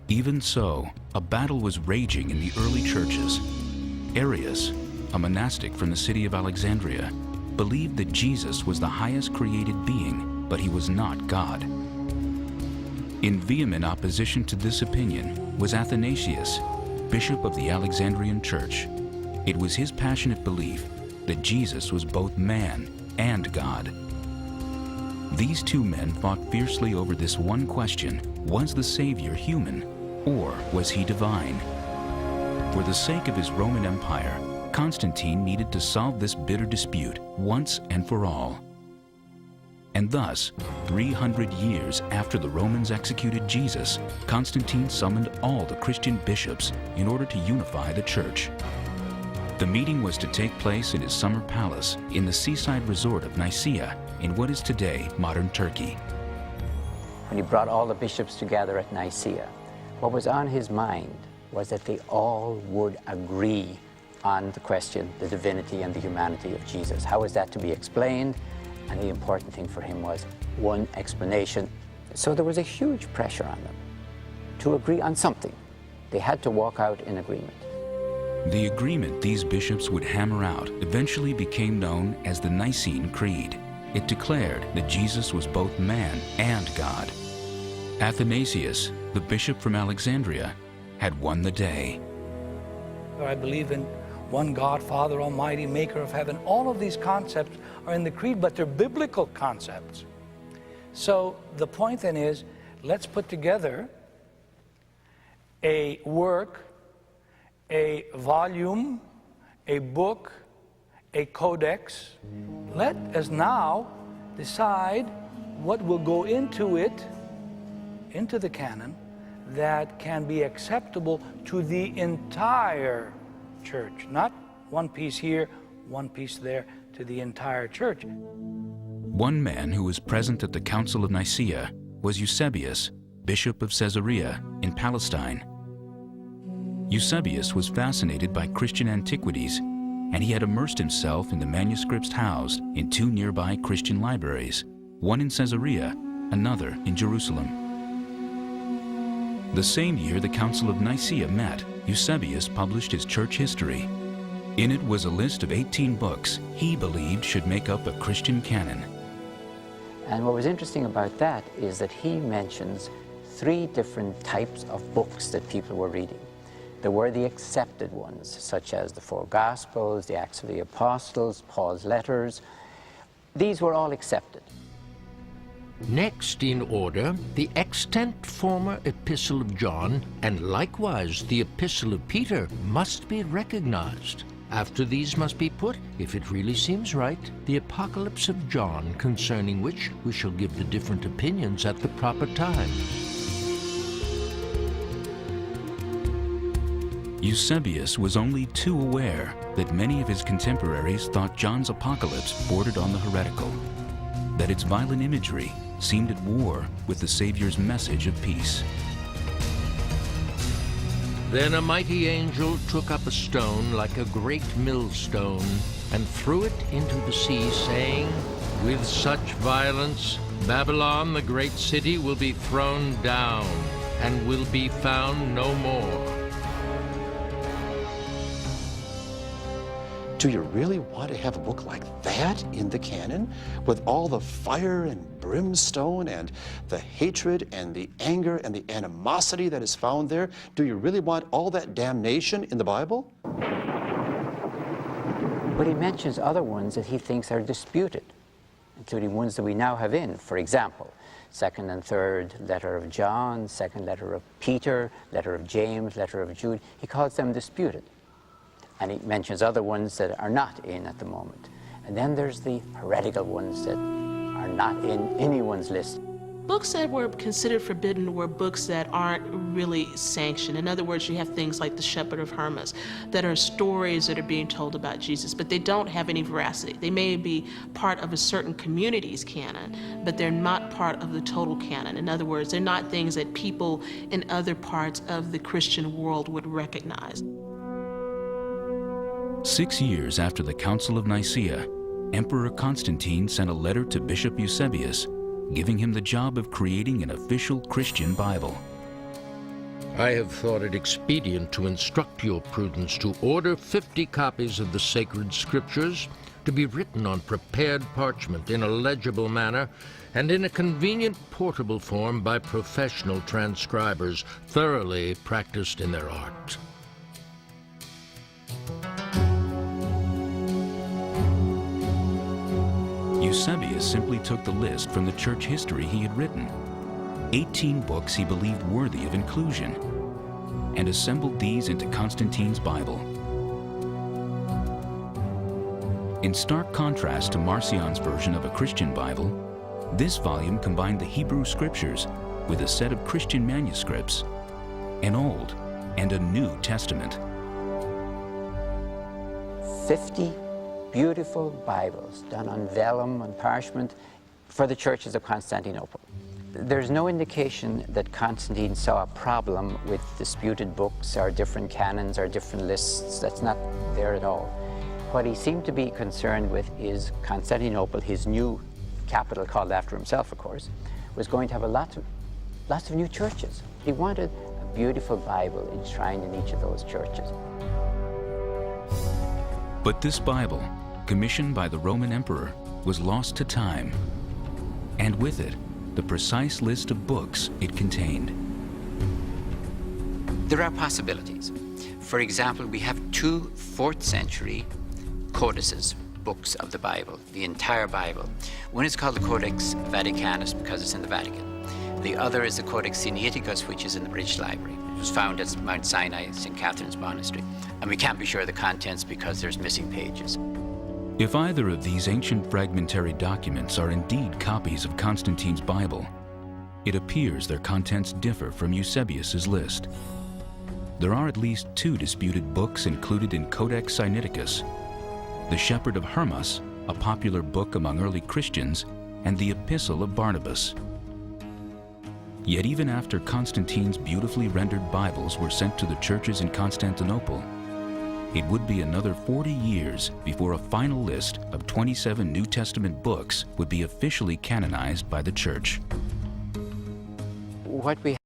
Even so, a battle was raging in the early churches. Arius, a monastic from the city of Alexandria, believed that Jesus was the highest created being, but he was not God. In vehement opposition to this opinion was Athanasius, bishop of the Alexandrian Church. It was his passionate belief that Jesus was both man and God. These two men fought fiercely over this one question: was the Savior human, or was he divine? For the sake of his Roman Empire, Constantine needed to solve this bitter dispute once and for all. And thus, 300 years after the Romans executed Jesus, Constantine summoned all the Christian bishops in order to unify the church. The meeting was to take place in his summer palace in the seaside resort of Nicaea in what is today modern Turkey. When he brought all the bishops together at Nicaea, what was on his mind was that they all would agree on the question, the divinity and the humanity of Jesus. How was that to be explained? And the important thing for him was one explanation. So there was a huge pressure on them to agree on something. They had to walk out in agreement. The agreement these bishops would hammer out eventually became known as the Nicene Creed. It declared that Jesus was both man and God. Athanasius, the bishop from Alexandria, had won the day. I believe in one God, Father Almighty, maker of heaven. All of these concepts are in the creed, but they're biblical concepts. So the point then is, let's put together a work, a volume, a book, a codex. Let us now decide what will go into it, into the canon, that can be acceptable to the entire church. Not one piece here, one piece there, to the entire church. One man who was present at the Council of Nicaea was Eusebius, bishop of Caesarea in Palestine. Eusebius was fascinated by Christian antiquities, and he had immersed himself in the manuscripts housed in two nearby Christian libraries, one in Caesarea, another in Jerusalem. The same year the Council of Nicaea met, Eusebius published his church history. In it was a list of 18 books he believed should make up a Christian canon. And what was interesting about that is that he mentions 3 different types of books that people were reading. There were the accepted ones, such as the 4 Gospels, the Acts of the Apostles, Paul's letters. These were all accepted. Next in order, the extant former Epistle of John, and likewise the Epistle of Peter, must be recognized. After these must be put, if it really seems right, the Apocalypse of John, concerning which we shall give the different opinions at the proper time. Eusebius was only too aware that many of his contemporaries thought John's Apocalypse bordered on the heretical, that its violent imagery seemed at war with the Savior's message of peace. Then a mighty angel took up a stone like a great millstone and threw it into the sea, saying, "With such violence Babylon, the great city, will be thrown down and will be found no more." Do you really want to have a book like that in the canon, with all the fire and brimstone and the hatred and the anger and the animosity that is found there? Do you really want all that damnation in the Bible? But he mentions other ones that he thinks are disputed, including ones that we now have in. For example, 2nd and 3rd letter of John, 2nd letter of Peter, letter of James, letter of Jude. He calls them disputed. And he mentions other ones that are not in at the moment. And then there's the heretical ones that are not in anyone's list. Books that were considered forbidden were books that aren't really sanctioned. In other words, you have things like the Shepherd of Hermas that are stories that are being told about Jesus, but they don't have any veracity. They may be part of a certain community's canon, but they're not part of the total canon. In other words, they're not things that people in other parts of the Christian world would recognize. 6 years after the Council of Nicaea, Emperor Constantine sent a letter to Bishop Eusebius, giving him the job of creating an official Christian Bible. I have thought it expedient to instruct your prudence to order 50 copies of the sacred scriptures to be written on prepared parchment in a legible manner and in a convenient portable form by professional transcribers thoroughly practiced in their art. Eusebius simply took the list from the church history he had written, 18 books he believed worthy of inclusion, and assembled these into Constantine's Bible. In stark contrast to Marcion's version of a Christian Bible, this volume combined the Hebrew scriptures with a set of Christian manuscripts, an Old and a New Testament. 50 beautiful Bibles done on vellum and parchment for the churches of Constantinople. There's no indication that Constantine saw a problem with disputed books or different canons or different lists. That's not there at all. What he seemed to be concerned with is Constantinople, his new capital called after himself, of course, was going to have lots of new churches. He wanted a beautiful Bible enshrined in each of those churches. But this Bible, commissioned by the Roman emperor, was lost to time, and with it, the precise list of books it contained. There are possibilities. For example, we have 2 4th century codices, books of the Bible, the entire Bible. One is called the Codex Vaticanus because it's in the Vatican. The other is the Codex Sinaiticus, which is in the British Library. It was found at Mount Sinai, St. Catherine's Monastery. And we can't be sure of the contents because there's missing pages. If either of these ancient fragmentary documents are indeed copies of Constantine's Bible, it appears their contents differ from Eusebius's list. There are at least 2 disputed books included in Codex Sinaiticus: the Shepherd of Hermas, a popular book among early Christians, and the Epistle of Barnabas. Yet even after Constantine's beautifully rendered Bibles were sent to the churches in Constantinople, it would be another 40 years before a final list of 27 New Testament books would be officially canonized by the Church. What we